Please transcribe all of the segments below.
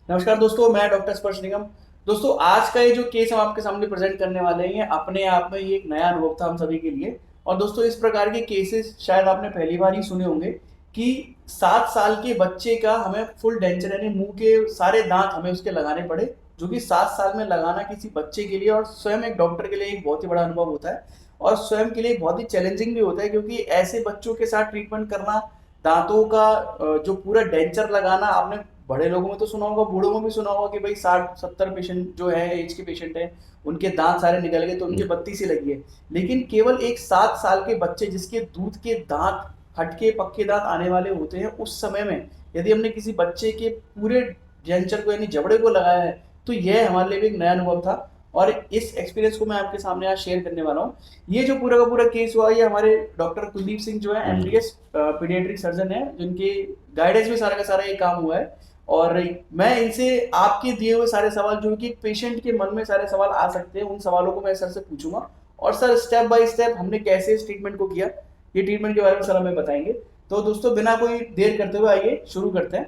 नमस्कार दोस्तों, मैं डॉक्टर स्पर्श निगम। दोस्तों, आज का ये जो केस हम आपके सामने प्रेजेंट करने वाले हैं, अपने आप में ये एक नया अनुभव था हम सभी के लिए। और दोस्तों, इस प्रकार के केसेस शायद आपने पहली बार ही सुने होंगे कि 7 साल के बच्चे का हमें फुल डेंचर यानी मुंह के सारे दांत हमें उसके लगाने पड़े, जो कि 7 साल में लगाना किसी बच्चे के लिए और स्वयं एक डॉक्टर के लिए एक बहुत ही बड़ा अनुभव होता है। और स्वयं के लिए बहुत ही चैलेंजिंग भी होता है, क्योंकि ऐसे बच्चों के साथ ट्रीटमेंट करना, दांतों का जो पूरा डेंचर लगाना, आपने बड़े लोगों में तो सुना होगा, बूढ़ों में भी सुना होगा कि भाई 60-70 पेशेंट जो है, एज के पेशेंट हैं, उनके दांत सारे निकल गए तो उनके बत्ती सी लगी है। लेकिन केवल एक 7 साल के बच्चे जिसके दूध के दांत, हटके पक्के दांत आने वाले होते हैं, उस समय में यदि हमने किसी बच्चे के पूरे डेंचर को यानी जबड़े को लगाया है, तो यह हमारे लिए भी एक नया अनुभव था। और इस एक्सपीरियंस को मैं आपके सामने आज शेयर करने वाला हूँ। ये जो पूरा का पूरा केस हुआ, ये हमारे डॉक्टर कुलदीप सिंह जो है, एमडीएस पीडियाट्रिक सर्जन है, जिनके गाइडेंस में सारा का सारा ये काम हुआ है। और मैं इनसे आपके दिए हुए सारे सवाल, जो कि पेशेंट के मन में सारे सवाल आ सकते हैं, उन सवालों को मैं सर से पूछूंगा। और सर, स्टेप बाय स्टेप हमने कैसे इस ट्रीटमेंट को किया, ये ट्रीटमेंट के बारे में सर हमें बताएंगे। तो दोस्तों, बिना कोई देर करते हुए आइए शुरू करते हैं।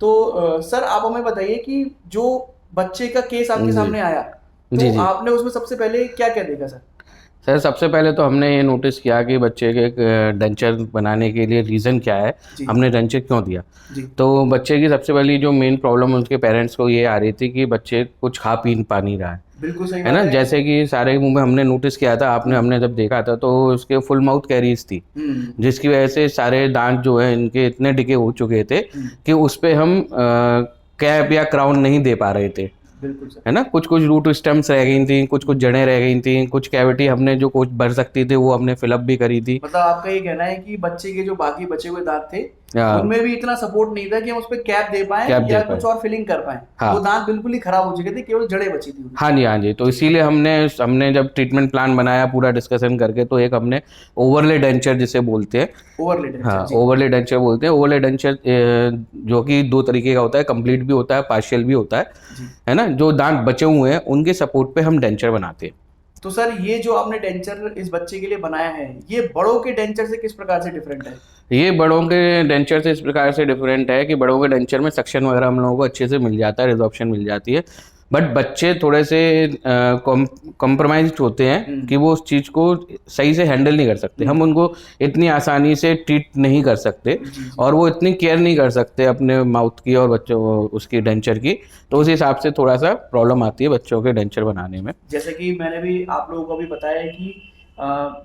तो सर, आप हमें बताइए कि जो बच्चे का केस आपके जी सामने आया, जी तो जी। आपने उसमें सबसे पहले क्या क्या देखा सर? सर, सबसे पहले तो हमने ये नोटिस किया कि बच्चे के डेंचर बनाने के लिए रीज़न क्या है, जी हमने डेंचर क्यों दिया। जी। तो बच्चे की सबसे पहली जो मेन प्रॉब्लम उनके पेरेंट्स को ये आ रही थी कि बच्चे कुछ खा पी पा नहीं रहा बिल्कुल सही है बात ना। है। जैसे कि सारे मुंह में हमने नोटिस किया था, आपने हम्म हमने जब देखा था तो उसके फुल माउथ कैरीज थी, हम्म जिसकी वजह से सारे दांत जो है इनके इतने डिके हो चुके थे हम्म। कि उस पे हम कैप या क्राउन नहीं दे पा रहे थे, बिल्कुल सर। है ना। कुछ कुछ रूट स्टेम्स रह गई थी, कुछ कुछ जड़ें रह गई थी, कुछ कैविटी हमने जो कुछ भर सकती थी वो हमने फिलअप भी करी थी। मतलब आपका ये कहना है कि बच्चे के जो बाकी बचे हुए दांत थे, हाँ, उनमें भी इतना सपोर्ट नहीं था कि हम उस पे कैप दे पाएं कैप दे या कुछ पाए। और फिलिंग कर पाएं। वो हाँ दांत बिल्कुल ही खराब हो चुके थे, केवल जड़ें बची थी उनकी। हाँ जी, हाँ जी। तो जी। इसीलिए हमने हमने जब ट्रीटमेंट प्लान बनाया पूरा डिस्कशन करके, तो एक हमने ओवरले डेंचर जिसे बोलते हैं, ओवरले डेंचर, हाँ जी। ओवरले डेंचर बोलते हैं। ओवरले डेंचर जो कि दो तरीके का होता है, कंप्लीट भी होता है, पार्शियल भी होता जी। है ना। जो दांत बचे हुए हैं उनके सपोर्ट पे हम डेंचर बनाते हैं। तो सर, ये जो आपने डेंचर इस बच्चे के लिए बनाया है, ये बड़ों के डेंचर से किस प्रकार से डिफरेंट है? ये बड़ों के डेंचर से इस प्रकार से डिफरेंट है कि बड़ों के डेंचर में सक्शन वगैरह हम लोगों को अच्छे से मिल जाता है, रिजॉर्प्शन मिल जाती है। बट बच्चे थोड़े से कॉम्प्रोमाइज होते हैं हम्म कि वो उस चीज़ को सही से हैंडल नहीं कर सकते, हम हम्म। उनको इतनी आसानी से ट्रीट नहीं कर सकते, जी जी। और वो इतनी केयर नहीं कर सकते अपने माउथ की और बच्चों उसकी डेंचर की। तो उस जी। हिसाब से थोड़ा सा प्रॉब्लम आती है बच्चों के डेंचर बनाने में। जैसे कि मैंने भी आप लोगों को भी बताया है कि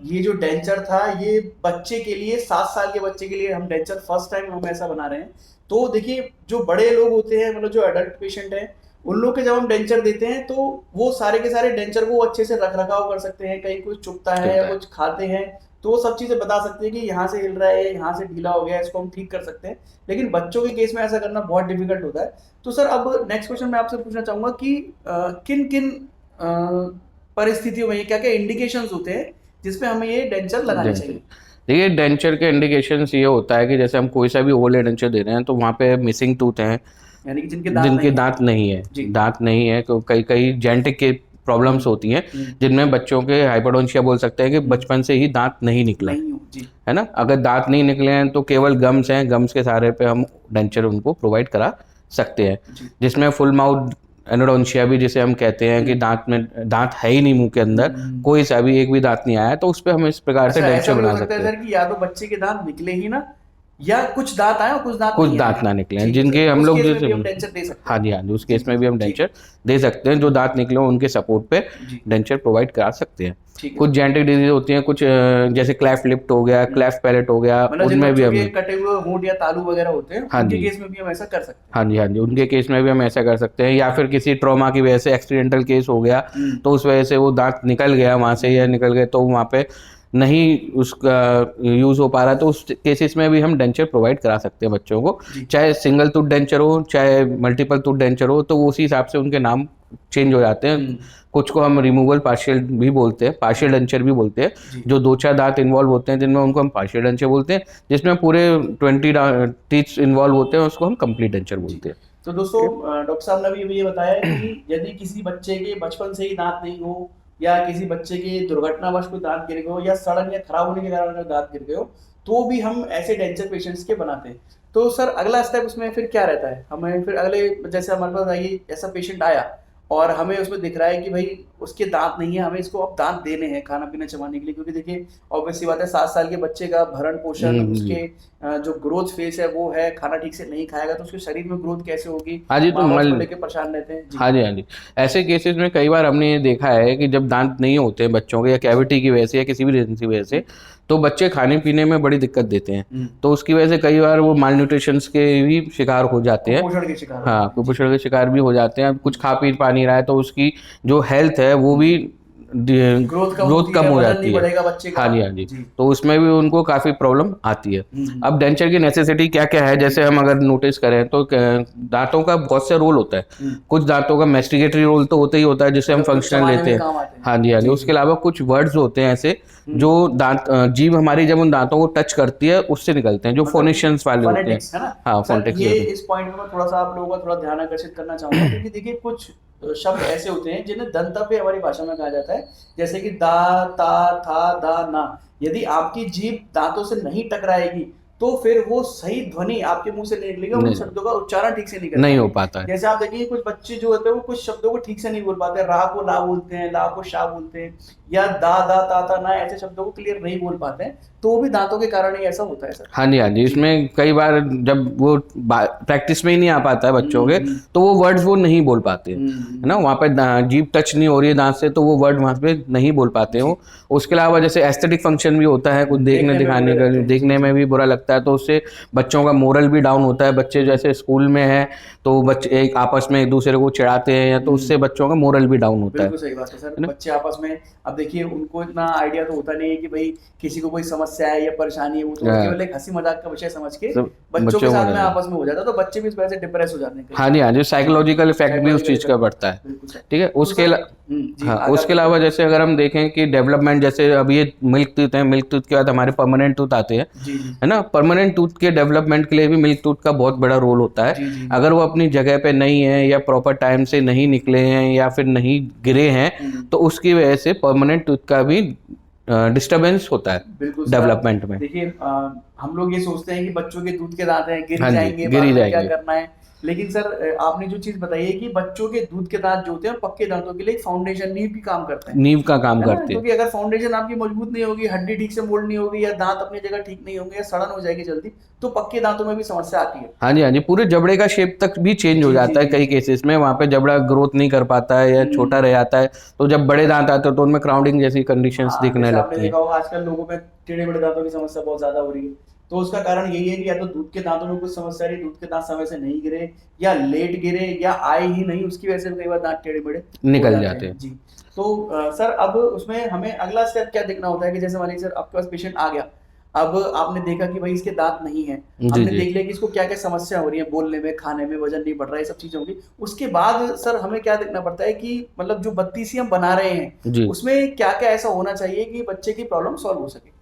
ये जो डेंचर था, ये बच्चे के लिए, 7 साल के बच्चे के लिए हम डेंचर फर्स्ट टाइम हम ऐसा बना रहे हैं। तो देखिए, जो बड़े लोग होते हैं, मतलब जो एडल्ट पेशेंट हैं, उन लोग के जब हम डेंचर देते हैं, तो वो सारे के सारे डेंचर को अच्छे से रख रखाव कर सकते हैं। कहीं कुछ चुभता है या चलता है। कुछ खाते हैं, तो वो सब चीजें बता सकते हैं कि यहाँ से हिल रहा है, यहाँ से ढीला हो गया है, इसको हम ठीक कर सकते हैं। लेकिन बच्चों के केस में ऐसा करना बहुत डिफिकल्ट होता है। तो सर, अब नेक्स्ट क्वेश्चन मैं आपसे पूछना चाहूंगा कि किन किन परिस्थितियों में, ये क्या क्या इंडिकेशंस होते हैं जिसमें हमें ये डेंचर लगाने डेंचर, चाहिए? देखिए डेंचर के इंडिकेशंस ये होता है कि जैसे हम कोई सा भी ओवरले डेंचर दे रहे हैं तो वहाँ पे मिसिंग टूथ हैं, यानी कि जिनके दांत जिनके नहीं है। दांत नहीं है, जी। दांत नहीं है, तो कई कई जेनेटिक के प्रॉब्लम्स होती हैं, हम्म। जिनमें बच्चों के हाइपोडोंशिया बोल सकते हैं कि हम्म। बचपन से ही दांत नहीं निकले, नहीं हो, जी। है ना। अगर दांत नहीं निकले हैं तो केवल गम्स हैं, गम्स के सहारे पे हम डेंचर उनको प्रोवाइड करा सकते हैं। जी। जिसमें फुल माउथ एनोडोंशिया भी जिसे हम कहते हैं कि हम्म दांत में दांत है ही नहीं मुंह के अंदर, हम्म। कोई सा भी एक भी दांत नहीं आया, तो उस पर हम इस प्रकार से अच्छा, ऐसा डेंचर भी हो बना सकता है सकते हैं। सर कि या तो बच्चे के दांत निकले ही ना, या कुछ दांत आए और कुछ दांत कुछ नहीं आए। दांत ना निकले हैं, ठीक है जिनके सर, हम उस लोग केस में जैसे, भी हम डेंचर दे सकते हाँ हैं। जी हाँ जी, उस जी केस जी। में भी हम ठीक। डेंचर दे सकते हैं। जो दांत निकले हो उनके सपोर्ट पे जी। डेंचर प्रोवाइड करा सकते हैं। ठीक है कुछ सर। जेनेटिक डिजीज होती हैं, कुछ जैसे क्लेफ्ट लिप्ट हो गया, हम्म। क्लेफ्ट पैलेट हो गया, मतलब जिन उनमें भी बच्चों के हम, कटे हुए होंठ या तालू वगैरह होते हैं, हाँ उनके जी, केस में भी हम ऐसा कर सकते हैं। हाँ जी, हाँ जी, उनके जी। केस में भी हम ऐसा कर सकते हैं। या फिर किसी ट्रॉमा की वजह से एक्सीडेंटल केस हो गया, हम्म तो उस वजह से वो दांत निकल गया वहाँ से या निकल गए, तो वहाँ पे नहीं उसका यूज़ हो पा रहा है, तो उस केसेस में भी हम डेंचर प्रोवाइड करा सकते हैं बच्चों को। जी। चाहे सिंगल टूथ डेंचर हो चाहे मल्टीपल टूथ डेंचर हो, तो उसी हिसाब से उनके नाम चेंज हो जाते हैं। हम्म। कुछ को हम रिमूवल पार्शियल भी बोलते हैं, पार्शियल डेंचर भी बोलते हैं। जी। जो दो चार दांत इन्वॉल्व होते हैं जिनमें उनको हम पार्शियल डेंचर बोलते हैं। जिसमें पूरे 20 टीथ इन्वॉल्व होते हैं उसको हम कंप्लीट डेंचर जी। बोलते हैं। तो दोस्तों, डॉक्टर साहब ने भी ये बताया कि यदि किसी बच्चे के बचपन से ही दांत नहीं हो, या किसी बच्चे के दुर्घटनावश कोई दांत गिर गए हो, या सड़न या खराब होने के कारण अगर दांत गिर गए हो, तो भी हम ऐसे डेंचर पेशेंट्स के बनाते हैं। तो सर अगला स्टेप उसमें फिर क्या रहता है, हमें फिर अगले, जैसे हमारे पास आइए ऐसा पेशेंट आया और हमें उसमें दिख रहा है कि भाई उसके दांत नहीं है, हमें इसको अब दांत देने हैं खाना पीना चबाने के लिए, क्योंकि देखिए ऑब्वियस सी बात है 7 साल के बच्चे का भरण पोषण, जी। उसके जो ग्रोथ फेस है वो है, खाना ठीक से नहीं खाएगा तो उसके शरीर में ग्रोथ कैसे होगी, हाँ जी, तो माँ बाप मल उसको लेके परेशान रहते हैं जी। हाँ जी, हाँ जी। ऐसे केसेस में कई बार हमने ये देखा है कि जब दांत नहीं होते हैं बच्चों के, या कैविटी की वजह से या किसी भी रीजन की वजह से, तो बच्चे खाने पीने में बड़ी दिक्कत देते हैं। तो उसकी वजह से कई बार वो माल न्यूट्रिशंस के भी शिकार हो जाते हैं। कुपोषण के शिकार हो हाँ, जाते हैं जी। कुपोषण के शिकार भी हो जाते हैं। कुछ खा पी पा नहीं रहा है तो उसकी जो हेल्थ है वो भी ग्रोथ कम ग्रोथ होती कम है, हो वजन जाती नहीं है। बढ़ेगा बच्चे का हाँ जी, हाँ जी। जी। तो उसमें भी उनको काफ़ी प्रॉब्लम आती है। अब डेंचर की नेसेसिटी क्या क्या है, जैसे हम अगर नोटिस करें तो दांतों का बहुत से रोल होता है। कुछ दांतों का मैस्टिकेटरी रोल तो होता ही होता है, जिससे हम मतलब कुछ फंक्शन चबाने लेते में हैं। काम आते हैं हाँ जी, हाँ जी। जी उसके जी। अलावा कुछ वर्ड्स होते हैं ऐसे जो जीभ हमारी जब उन दांतों को टच करती है उससे निकलते हैं, जो फोनेशियंस वाले होते हैं। फोनेटिक्स है ना हाँ, सर, फोनेटिक्स ये होते हैं। इस पॉइंट में मैं थोड़ा सा आप लोगों का थोड़ा ध्यान आकर्षित करना चाहूंगा, क्योंकि देखिए कुछ शब्द ऐसे होते हैं जिन्हें दंतव्य हमारी भाषा में कहा जाता है, जैसे कि दा, ता, था, दा, ना। यदि आपकी जीभ दांतों से नहीं टकराएगी तो फिर वो सही ध्वनि आपके मुंह से नहीं निकलेगा, उन नहीं, शब्दों का उच्चारण ठीक से नहीं कर नहीं हो पाएंगे। पाता है। जैसे आप देखिए कुछ बच्चे जो होते हैं वो कुछ शब्दों को ठीक से नहीं बोल पाते, रा को ला बोलते हैं, ला को शा बोलते हैं, या दा दा ता ता ना, ऐसे शब्दों को क्लियर नहीं बोल पाते हैं, तो वो भी दांतों के कारण ही ऐसा होता है सर हाँ जी, हाँ जी। जी। इसमें कई बार जब वो प्रैक्टिस में ही नहीं आ पाता है बच्चों के, हम्म तो वो वर्ड्स वो नहीं बोल पाते हैं, है ना? वहाँ पे जीभ टच नहीं हो रही है दांत से, तो वो वर्ड वहाँ पे नहीं बोल पाते जी। हो। उसके अलावा जैसे एस्थेटिक फंक्शन भी होता है, कुछ देखने देखने में बुरे दिखाने का, लगते हैं जी देखने जी। में भी बुरा लगता है, तो उससे बच्चों का मोरल भी डाउन होता है। बच्चे जैसे स्कूल में है तो बच्चे एक आपस में एक दूसरे को चिढ़ाते हैं, या तो उससे बच्चों का मोरल भी डाउन होता बिल्कुल सही बात है सर, है ना? बच्चे आपस में, अब देखिए उनको इतना आइडिया तो होता नहीं है कि भाई किसी को कोई समस्या है या परेशानी है, वो तो हाँ, केवल एक हंसी मजाक का विषय समझ के सब बच्चों के बच्चों को साथ में लगा। आपस में हो जाता है, तो बच्चे भी इस वजह से डिप्रेस हो जाते हैं कई हाँ बार जी, हाँ जी। जी। साइकोलॉजिकल इफेक्ट भी उस साइकोलॉजिकल चीज़ का इफेक्ट पड़ता है। बिल्कुल सर। ठीक है? तो उसके सर जी हाँ, आगे आप उसके बताइए। अलावा जैसे अगर हम देखें कि डेवलपमेंट, जैसे अब ये मिल्क टूथ है, मिल्क टूथ के बाद हमारे परमानेंट टूथ आते हैं, जी जी है ना? परमानेंट टूथ के डेवलपमेंट के लिए भी मिल्क टूथ का बहुत बड़ा रोल होता है। जी जी। अगर वो अपनी जगह पे नहीं है, या प्रॉपर टाइम से नहीं निकले हैं, या फिर नहीं गिरे हैं, तो उसकी वजह से परमानेंट टूथ का भी डिस्टरबेंस होता है बिल्कुल सर। डेवलपमेंट में। देखिए हम लोग ये सोचते हैं कि बच्चों के दूध के दांत हैं, गिर हाँ जी, जाएंगे, गिर बाद ही में क्या जाएंगे। करना है। लेकिन सर आपने जो चीज बताई है कि बच्चों के दूध के दांत जो होते हैं पक्के दांतों के लिए एक फाउंडेशन नींव भी काम करते हैं, नींव का काम है ना, करती है। क्योंकि अगर फाउंडेशन आपकी मजबूत नहीं होगी, हड्डी ठीक से मोल्ड नहीं होगी, या दांत अपनी जगह ठीक नहीं होंगे, या सड़न हो जाएगी जल्दी, तो पक्के दांतों में भी समस्या आती है हाँ जी, हाँ जी। पूरे जबड़े का शेप तक भी चेंज हो जी जी जाता है जी कई जी। केसेस में। वहाँ पे जबड़ा ग्रोथ नहीं कर पाता है, या छोटा रह जाता है। तो जब बड़े दांत आते हैं तो उनमें क्राउडिंग जैसी कंडीशंस हाँ दिखने जैसे आपने लगती हैं। देखा होगा आजकल लोगों में टेढ़े बड़े दांतों की समस्या बहुत ज्यादा हो रही है, तो उसका कारण यही है कि या तो दूध के दांतों में कुछ समस्या रही, दूध के दांत समय से नहीं गिरे, या लेट गिरे, या आए ही नहीं, उसकी वजह से भी कई बार दांत टेढ़े बड़े हो निकल जाते जाते हैं हैं। जी। तो सर अब उसमें हमें अगला स्टेप क्या देखना होता है कि जैसे मान लीजिए सर आपके पास पेशेंट आ गया, अब आपने देखा कि भाई इसके दांत नहीं है, जी, हमने जी। देख लिया कि इसको क्या क्या समस्या हो रही है, बोलने में, खाने में, वजन नहीं बढ़ रहा है, ये सब चीजें होंगी। उसके बाद सर हमें क्या देखना पड़ता है कि मतलब जो 32 हम बना रहे हैं जी। उसमें क्या क्या ऐसा होना चाहिए कि बच्चे की प्रॉब्लम सॉल्व हो सके।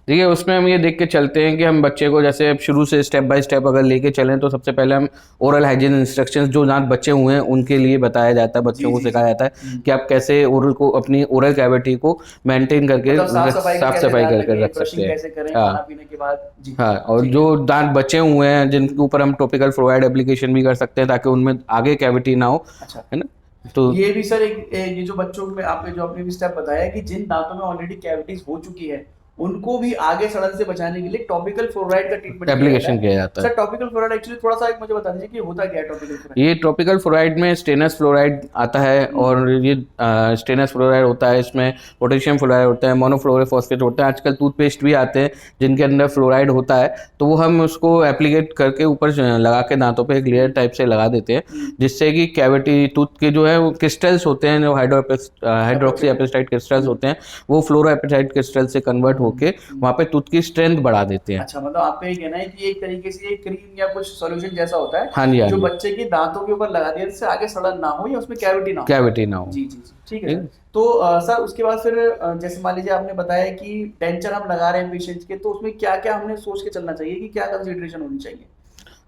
देखिए, उसमें हम ये देख के चलते हैं कि हम बच्चे को जैसे अब शुरू से स्टेप बाय स्टेप अगर लेके चलें, तो सबसे पहले हम ओरल हाइजीन इंस्ट्रक्शंस, जो दांत बचे हुए हैं उनके लिए बताया जाता है, जी बच्चों को जी जी। सिखाया जाता है कि आप कैसे ओरल को, अपनी ओरल कैविटी को मेंटेन करके मतलब साफ सफाई का साफ कैसे सफाई ध्यान करके रखें, रख सकते ब्रशिंग हैं। कैसे करें हाँ, खाना पीने के बाद जी। हाँ। और ठीक जो है दांत बचे हुए हैं जिनके ऊपर हम टॉपिकल फ्लोराइड एप्लीकेशन भी कर सकते हैं, ताकि उनमें आगे कैविटी ना हो, अच्छा। है ना? तो ये भी सर ये जो बच्चों में आपने जो अपने भी स्टेप बताया कि जिन दांतों में ऑलरेडी कैविटीज हो चुकी है उनको भी आगे सड़न से बचाने के लिए टॉपिकल फ्लोराइड का ट्रीटमेंट किया जाता एप्लीकेशन है। किया जाता है। सर टॉपिकल फ्लोराइड एक्चुअली थोड़ा सा एक मुझे बता दीजिए कि होता क्या है टॉपिकल फ्लोराइड। ये ट्रॉपिकल फ्लोराइड में स्टेनस फ्लोराइड आता है, और ये स्टेनस फ्लोराइड होता है, इसमें पोटेशियम फ्लोराइड होता है, मोनोफ्लोरोफॉस्फेट होता है। आजकल टूथपेस्ट भी आते हैं जिनके अंदर फ्लोराइड होता है, तो वो हम उसको एप्लीकेट करके ऊपर लगा के दांतों पे एक लेयर टाइप से लगा देते हैं, जिससे कि कैविटी टूथ के जो है वो क्रिस्टल्स होते हैं, जो हाइड्रोक्सी एपेटाइट क्रिस्टल्स होते हैं, वो फ्लोरो एपेटाइट क्रिस्टल से कन्वर्ट होके वहाँ पे टूथ की स्ट्रेंथ बढ़ा देते हैं। अच्छा, मतलब आपका ये कहना है कि एक तरीके से ये क्रीम या कुछ सॉल्यूशन जैसा होता है हाँ जी, हाँ जो जी। बच्चे के दांतों के ऊपर लगा दिया जिससे आगे सड़न ना हो या उसमें कैविटी ना हो। कैविटी ना हो। जी जी जी ठीक है सर। तो सर उसके बाद फिर जैसे मान लीजिए आपने बताया कि डेंचर हम लगा रहे हैं पेशेंट्स के, तो उसमें क्या क्या हमने सोच के चलना चाहिए कि क्या कंसिडरेशन होनी चाहिए।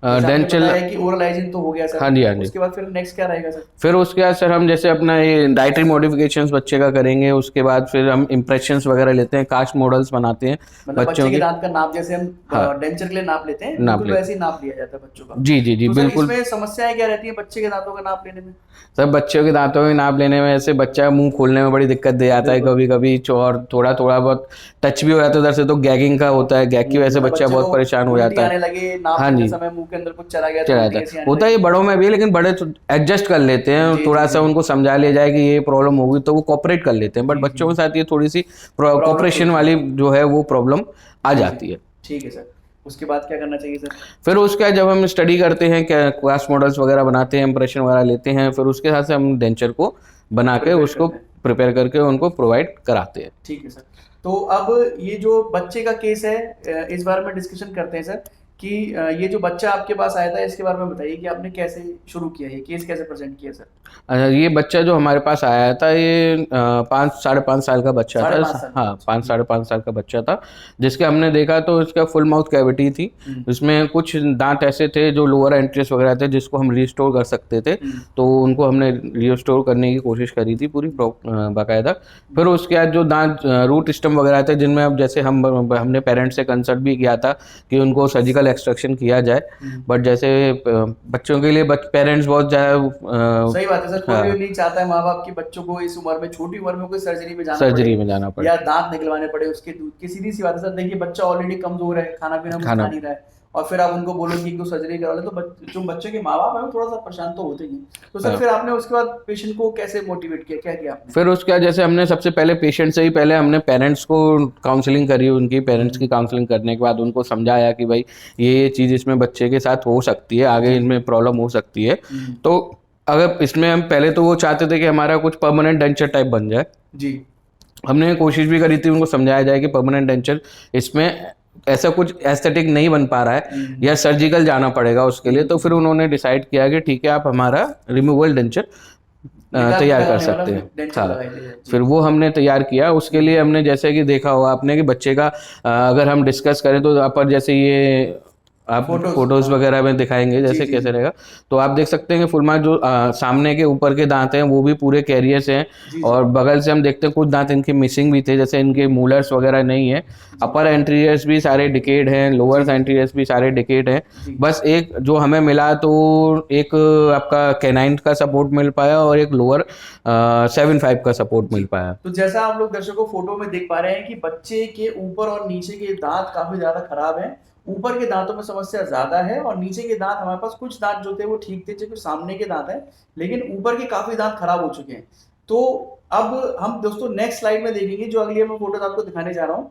जैसे आपने डेंचर बताया कि ओरल हाइजीन तो हो गया सर, हाँ जी, हाँ जी। उसके बाद फिर नेक्स्ट क्या रहेगा सर? फिर उसके बाद सर हम जैसे अपना ये डाइटरी मॉडिफिकेशंस बच्चे का करेंगे, उसके बाद फिर हम इम्प्रेशंस वगैरह लेते हैं, कास्ट मॉडल्स बनाते हैं मतलब बच्चों बच्चे के की। दांत का नाप जैसे हम हाँ, डेंचर के लिए नाप लेते हैं, नाप बिल्कुल लेते वैसे ही नाप लिया जाता है बच्चों का। जी, जी, जी, तो सर बिल्कुल। इसमें समस्याएं क्या रहती है बच्चे के दांतों का नाप लेने में? सब बच्चों के दांतों में नाप लेने में ऐसे बच्चा मुंह खोलने में बड़ी दिक्कत दे जाता है बिल्कुल। कभी कभी, और थोड़ा थोड़ा बहुत टच भी हो जाता है उधर से, तो गैगिंग का होता है, गैग की वजह से मतलब बच्चा बच्चे बहुत को परेशान हो उल्टी जाता आने है। लगे, नाप हाँ लेते जी, समय मुंह के अंदर कुछ चला गया तो चला उल्टी जाता ऐसी है, आने होता है ये लगी। बड़ों में भी, लेकिन बड़े एडजस्ट कर लेते हैं, जी जी थोड़ा सा जी उनको समझा लिया जाए कि ये प्रॉब्लम होगी तो वो कॉपरेट कर लेते हैं, बट जी बच्चों के जी साथ ये थोड़ी सी प्रॉब्लम्स कॉपरेशन होती वाली हैं। जो है वो प्रॉब्लम आ जी जी जाती है। ठीक है सर, उसके बाद क्या करना चाहिए सर? फिर उसका जब हम स्टडी करते हैं, क्या क्लास मॉडल्स वगैरह बनाते हैं, इंप्रेशन वगैरह लेते हैं, फिर उसके हिसाब से हम डेंचर को बना के प्रिपेयर उसको करते हैं। प्रिपेयर करके उनको प्रोवाइड कराते हैं। ठीक है सर। तो अब ये जो बच्चे का केस है, इस बारे में डिस्कशन करते हैं सर कि ये जो बच्चा आपके पास आया था इसके बारे में बताइए कि आपने कैसे शुरू किया, ये केस कैसे प्रेजेंट किया सर? ये बच्चा जो हमारे पास आया था, ये 5 साढ़े 5 साल का बच्चा साढ़े था। 5 साल का हाँ, बच्चा। 5 साढ़े 5 साल का बच्चा था, जिसके हमने देखा तो इसका फुल माउथ कैविटी थी। हम्म उसमें कुछ दांत ऐसे थे जो लोअर एंट्रीज वगैरह थे, जिसको हम रिस्टोर कर सकते थे, हम्म तो उनको हमने रिस्टोर करने की कोशिश करी थी पूरी बाकायदा। फिर उसके बाद जो दांत रूट सिस्टम वगैरह थे, जिनमें अब जैसे हमने पेरेंट्स से कंसल्ट भी किया था कि उनको सर्जिकल एक्सट्रैक्शन किया जाए, हम्म। बट जैसे बच्चों के लिए पेरेंट्स बहुत ज़्यादा सही बात है सर, कोई भी हाँ, नहीं चाहता है माँ बाप की बच्चों को इस उम्र में, छोटी उम्र में कोई सर्जरी में जाना पड़े सर्जरी में जाना पड़े। या दांत निकलवाने पड़े उसके दूध की। सीधी सी बात है सर, देखिए बच्चा ऑलरेडी कमजोर है, खाना पीना कुछ खा खाना नहीं रहा है, और फिर आप उनको बोलोगे कि सर्जरी करा ले, तो जो बच्चे के माँ बाप है वो थोड़ा सा परेशान तो होते ही हैं। तो सर हाँ। फिर आपने उसके बाद पेशेंट को कैसे मोटिवेट किया, क्या किया आपने? फिर उसका जैसे हमने सबसे पहले पेशेंट से ही पहले हमने पेरेंट्स को काउंसलिंग करी, उनकी पेरेंट्स की काउंसलिंग करने के बाद उनको समझाया कि भाई ये चीज़ इसमें बच्चे के साथ हो सकती है, आगे जी इनमें प्रॉब्लम हो सकती है। हम्म, तो अगर इसमें हम पहले तो वो चाहते थे कि हमारा कुछ परमानेंट डेंचर टाइप बन जाए। जी हमने कोशिश भी करी थी उनको समझाया जाए कि परमानेंट डेंचर इसमें ऐसा कुछ एस्थेटिक नहीं बन पा रहा है या सर्जिकल जाना पड़ेगा उसके लिए, तो फिर उन्होंने डिसाइड किया कि ठीक है, आप हमारा रिमूवल डेंचर निकाल के तैयार कर लगाने वाला सकते हैं। डेंचर हाँ, लगाई दी है। जी फिर वो हमने तैयार किया। उसके लिए हमने जैसे कि देखा होगा आपने कि बच्चे का अगर हम डिस्कस करें तो अपर जैसे ये आप फोटोज, फोटोज हाँ वगैरह में दिखाएंगे जी जैसे जी कैसे जी रहेगा, तो आप देख सकते हैं कि फुल मार्क जो सामने के ऊपर के दांत हैं वो भी पूरे कैरियर्स हैं, जी जी और बगल से हम देखते हैं कुछ दांत इनके मिसिंग भी थे, जैसे इनके मूलर्स वगैरह नहीं है। अपर एंटीरियर्स भी सारे डिकेड हैं, लोअर जी एंटीरियर्स भी सारे डिकेड हैं। जी बस एक जो हमें मिला तो एक आपका कैनाइन का सपोर्ट मिल पाया और एक लोअर 7.5 का सपोर्ट जी। मिल पाया। तो जैसा आप लोग दर्शकों फोटो में देख पा रहे हैं कि बच्चे के ऊपर और नीचे के दांत काफी ज्यादा खराब हैं। ऊपर के दांतों में समस्या ज्यादा है और नीचे के दांत हमारे पास कुछ दांत जो थे वो ठीक थे, जो सामने के दांत हैं, लेकिन ऊपर के काफी दांत खराब हो चुके हैं। तो अब हम दोस्तों नेक्स्ट स्लाइड में देखेंगे, जो अगली मैं फोटोज आपको दिखाने जा रहा हूँ,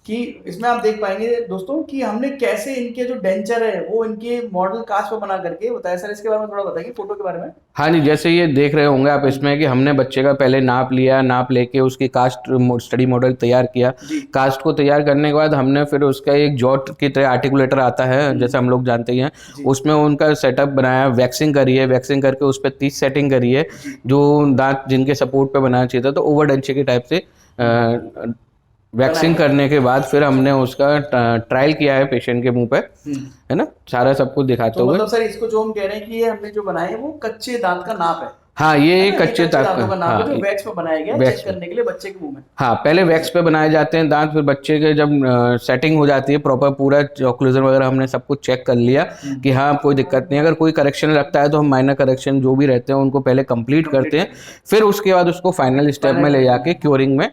कि इसमें आप देख पाएंगे दोस्तों कि हमने कैसे इनके जो डेंचर है वो इनके मॉडल कास्ट पर बना करके बताया। सर इसके बारे में थोड़ा बताइए, फोटो के बारे में। हाँ जी, जैसे ये देख रहे होंगे आप इसमें कि हमने बच्चे का पहले नाप लिया, नाप लेके उसकी कास्ट स्टडी मॉडल तैयार किया। जी कास्ट को तैयार करने के बाद हमने फिर उसका एक जॉट की तरह आर्टिकुलेटर आता है जैसे हम लोग जानते ही हैं, जी उसमें उनका सेटअप बनाया, वैक्सिंग करी है, वैक्सिंग करके उस पर 30 सेटिंग करी है, जी जो दांत जिनके सपोर्ट पे बनाना चाहिए था, तो ओवर डेंचर के टाइप से वैक्सिंग बनाया। करने के बाद फिर हमने उसका ट्रायल किया है पेशेंट के मुंह पे, हम्म। है ना, सारा सब कुछ दिखाते तो हुए। मतलब सर इसको जो हम कह रहे हैं कि ये हमने जो बनाया है वो कच्चे दांत का नाप है हाँ, ये है एक ना? ये कच्चे दांत दांतों का नाप हाँ, है जो वैक्स पे बनाया गया है वैक्स चेक पे। करने के लिए बच्चे के मुंह में। हाँ, पहले वैक्स पे बनाए जाते हैं दांत, फिर बच्चे के जब सेटिंग हो जाती है प्रॉपर, पूरा ऑक्लूजन वगैरह हमने सब कुछ चेक कर लिया कि हाँ कोई दिक्कत नहीं है, अगर कोई करेक्शन लगता है तो हम माइनर करेक्शन जो भी रहते हैं उनको पहले कंप्लीट करते हैं, फिर उसके बाद उसको फाइनल स्टेप में ले जाके क्योरिंग में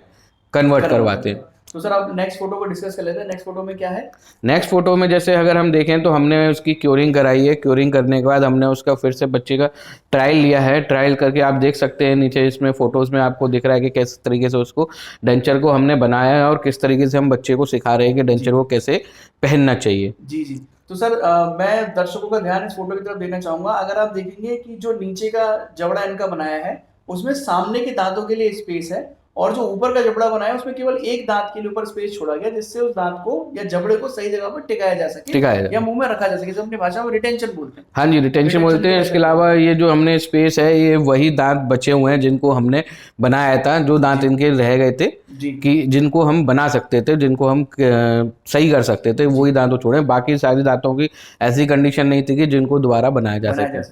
कन्वर्ट करवाते हैं। तो सर आप नेक्स्ट फोटो को डिस्कस कर लेते हैं। नेक्स्ट फोटो में क्या है? नेक्स्ट फोटो में जैसे अगर हम देखें तो हमने उसकी क्योरिंग कराई है, क्योरिंग करने के बाद हमने उसका फिर से बच्चे का ट्रायल लिया है। ट्रायल करके आप देख सकते हैं नीचे इसमें फोटोज में आपको दिख रहा है कि किस तरीके से उसको डेंचर को हमने बनाया है और किस तरीके से हम बच्चे को सिखा रहे हैं कि डेंचर को कैसे पहनना चाहिए। जी जी। तो सर मैं दर्शकों का ध्यान इस फोटो की तरफ देना चाहूंगा। अगर आप देखेंगे कि जो नीचे का जबड़ा इनका बनाया है उसमें सामने के दांतों के लिए स्पेस है और जो ऊपर का जबड़ा बनाया उसमें केवल एक दांत के लिए ऊपर स्पेस छोड़ा गया, जिससे उस दांत को या जबड़े को सही जगह पर टिकाया जा सके या मुंह में रखा जा सके, जो अपनी भाषा में रिटेंशन बोलते हैं। हाँ जी, रिटेंशन बोलते हैं। इसके अलावा ये जो हमने स्पेस है, ये वही दांत बचे हुए हैं जिनको हमने बनाया था, जो दांत इनके रह गए थे कि जिनको हम बना सकते थे, जिनको हम सही कर सकते थे, वही दांतों छोड़े। बाकी सारी दांतों की ऐसी कंडीशन नहीं थी कि जिनको दोबारा बनाया जा सके।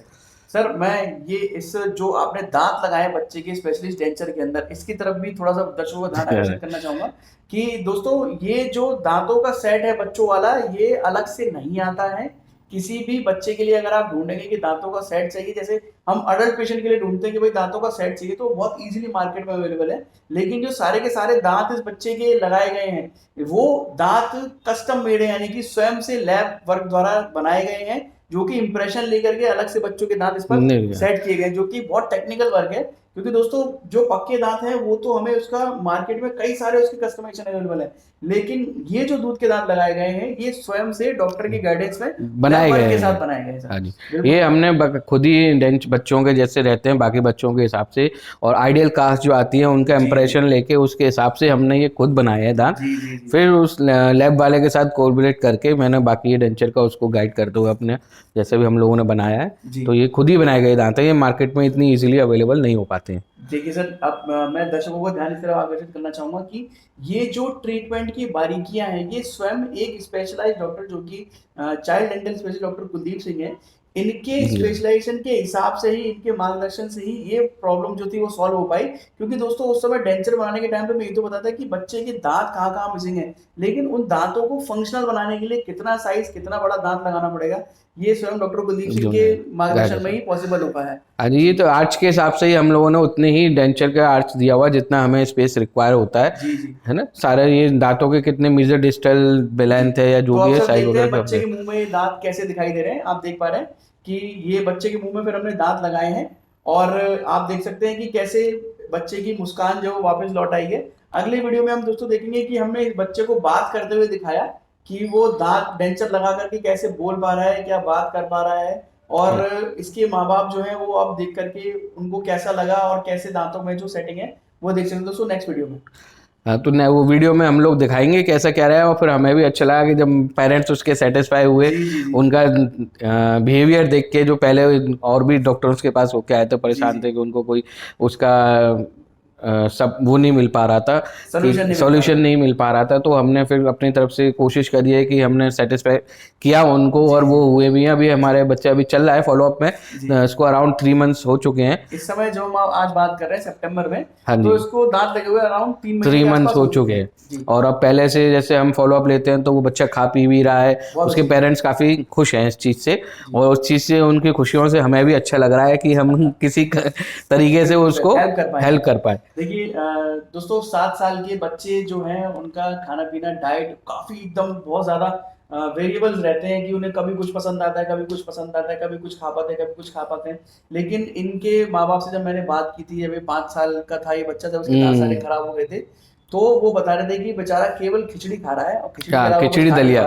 सर मैं ये इस जो आपने दांत लगाए बच्चे के स्पेशलिस्ट डेंचर के अंदर, इसकी तरफ भी थोड़ा सा दर्शकों का ध्यान आकर्षित करना चाहूंगा कि दोस्तों ये जो दांतों का सेट है बच्चों वाला, ये अलग से नहीं आता है। किसी भी बच्चे के लिए अगर आप ढूंढेंगे कि दांतों का सेट चाहिए, जैसे हम अडल्ट पेशेंट के लिए ढूंढते हैं कि भाई दांतों का सेट चाहिए, तो बहुत इजीली मार्केट में अवेलेबल है। लेकिन जो सारे के सारे दांत इस बच्चे के लगाए गए हैं वो दांत कस्टम मेड है, यानी कि स्वयं से लैब वर्क द्वारा बनाए गए हैं, जो कि इंप्रेशन लेकर के अलग से बच्चों के दांत इस पर सेट किए गए, जो कि बहुत टेक्निकल वर्क है। क्योंकि दोस्तों जो पक्के दांत हैं वो तो हमें उसका मार्केट में कई सारे उसके कस्टमाइजेशन अवेलेबल है, लेकिन ये जो दूध के दांत लगाए गए हैं ये स्वयं से डॉक्टर की गाइडेंस में बनाए गए के साथ बनाए गए। हाँ जी, ये हमने खुद ही डेंच बच्चों के जैसे रहते हैं बाकी बच्चों के हिसाब से, और आइडियल कास्ट जो आती है उनका इंप्रेशन लेके उसके हिसाब से हमने ये खुद बनाए हैं दांत। फिर उस लैब वाले के साथ कोलैबोरेट करके मैंने बाकी डेंचर का उसको गाइड करते हुए अपने जैसे भी हम लोगों ने बनाया है, तो ये खुद ही बनाए गए दांत है, ये मार्केट में इतनी इजीली अवेलेबल नहीं हो पाते हैं। देखिए सर, अब मैं दर्शकों को ध्यान इस तरह आकर्षित करना चाहूंगा कि ये जो ट्रीटमेंट की बारीकियां हैं ये स्वयं एक स्पेशलाइज्ड डॉक्टर जो कि child dental specialist doctor Kuldeep Singh है, इनके स्पेशलाइजेशन के हिसाब से ही, इनके मार्गदर्शन से ही ये प्रॉब्लम जो थी वो सॉल्व हो पाई। क्योंकि दोस्तों उस समय डेंचर बनाने के टाइम पे मैं ये तो बताता कि बच्चे के दांत कहाँ कहाँ मिसिंग है, लेकिन उन दांतों को फंक्शनल बनाने के लिए कितना साइज, कितना बड़ा दांत लगाना पड़ेगा, ये स्वयं डॉक्टर कुलदीप सिंह के मार्गदर्शन में ही पॉसिबल हो पाया है। हाँ जी, ये तो आर्च के हिसाब से ही हम लोगों ने उतने ही डेंचर का आर्च दिया हुआ जितना हमें स्पेस रिक्वायर होता है। है ना, सारे ये दांतों के कितने मीजर डिस्टल लेंथ है या जो भी है साइज वगैरह। बच्चे के मुंह में दांत कैसे दिखाई दे रहे हैं आप देख पा रहे हैं कि ये बच्चे के मुंह में फिर हमने दांत लगाए हैं, और आप देख सकते हैं कि कैसे बच्चे की मुस्कान जो वापस लौट आई है। अगले वीडियो में हम दोस्तों देखेंगे कि हमने इस बच्चे को बात करते हुए दिखाया कि वो दांत डेंचर लगा करके कैसे बोल पा रहा है, क्या बात कर पा रहा है, और इसके माँ बाप जो है वो अब देख करके उनको कैसा लगा और कैसे दांतों में जो सेटिंग है वो देख सकते हैं दोस्तों नेक्स्ट वीडियो में। हाँ, तो वो वीडियो में हम लोग दिखाएंगे कैसा क्या रहा है, और फिर हमें भी अच्छा लगा कि जब पेरेंट्स उसके सेटिस्फाई हुए, उनका बिहेवियर देख के, जो पहले और भी डॉक्टर्स के पास होके आए थे परेशान थे कि उनको कोई उसका सब वो नहीं मिल पा रहा था, सॉल्यूशन नहीं मिल पा रहा था, तो हमने फिर अपनी तरफ से कोशिश करी है कि हमने सेटिस्फाई किया उनको, और वो हुए भी हैं। अभी हमारे बच्चे अभी चल रहा है फॉलोअप में, इसको अराउंड 3 मंथ्स हो चुके हैं इस समय जो हम आज बात कर रहे हैं सितंबर में। हाँ तो इसको दांत लगे हुए अराउंड 3 मंथ्स हो चुके हैं, और अब पहले से जैसे हम फॉलोअप लेते हैं तो वो बच्चा खा पी भी रहा है, उसके पेरेंट्स काफी खुश हैं इस चीज से, और उस चीज से उनकी खुशियों से हमें भी अच्छा लग रहा है कि हम किसी तरीके से उसको हेल्प कर पाए। देखिए दोस्तों 7 साल के बच्चे जो हैं उनका खाना पीना डाइट काफी एकदम बहुत ज्यादा वेरिएबल्स रहते हैं कि उन्हें कभी कुछ पसंद आता है, कभी कुछ पसंद आता है, कभी कुछ खा पाते हैं, कभी कुछ खा पाते हैं। लेकिन इनके माँ बाप से जब मैंने बात की थी, अभी 5 साल का था ये बच्चा, जब उसके दांत सारे खराब हो गए थे, तो वो बता रहे थे कि बेचारा केवल खिचड़ी खा रहा है और खिचड़ी दलिया।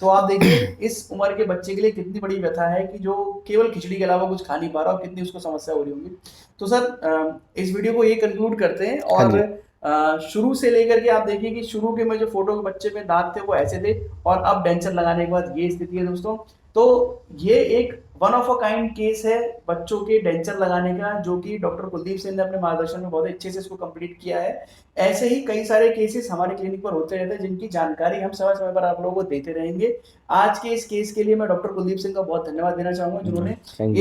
तो आप देखिए इस उम्र के बच्चे के लिए कितनी बड़ी व्यथा है कि जो केवल खिचड़ी के अलावा कुछ खा नहीं पा रहा और कितनी उसको समस्या हो रही होगी। तो सर इस वीडियो को ये कंक्लूड करते हैं, और शुरू से लेकर के आप देखिए कि शुरू के में जो फोटो के बच्चे में दांत थे वो ऐसे थे, और अब डेंचर लगाने के बाद ये स्थिति है दोस्तों। तो ये एक one of a kind case है बच्चों के डेंचर लगाने का, जो कि डॉक्टर कुलदीप सिंह ने अपने मार्गदर्शन में बहुत अच्छे से इसको कंप्लीट किया है। ऐसे ही कई सारे केसेस हमारे क्लिनिक पर होते रहते हैं, जिनकी जानकारी हम समय समय पर आप लोगों को देते रहेंगे। आज के इस केस के लिए मैं डॉक्टर कुलदीप सिंह का बहुत धन्यवाद देना चाहूंगा, जिन्होंने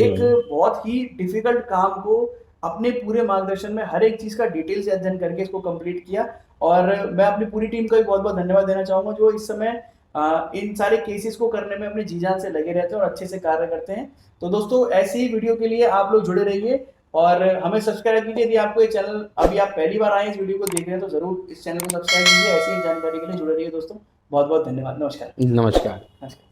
एक बहुत ही डिफिकल्ट काम को अपने पूरे मार्गदर्शन में हर एक चीज का डिटेल से अध्ययन करके इसको कंप्लीट किया। और मैं अपनी पूरी टीम का भी बहुत बहुत धन्यवाद देना चाहूंगा, जो इस समय इन सारे केसेस को करने में अपनी जी जान से लगे रहते हैं और अच्छे से कार्य करते हैं। तो दोस्तों ऐसे ही वीडियो के लिए आप लोग जुड़े रहिए और हमें सब्सक्राइब कीजिए। यदि आपको ये चैनल अभी आप पहली बार आए इस वीडियो को देख रहे हैं तो जरूर इस चैनल को सब्सक्राइब कीजिए। ऐसी ही जानकारी के लिए जुड़े रहिए दोस्तों। बहुत बहुत धन्यवाद। नमस्कार। नमस्कार।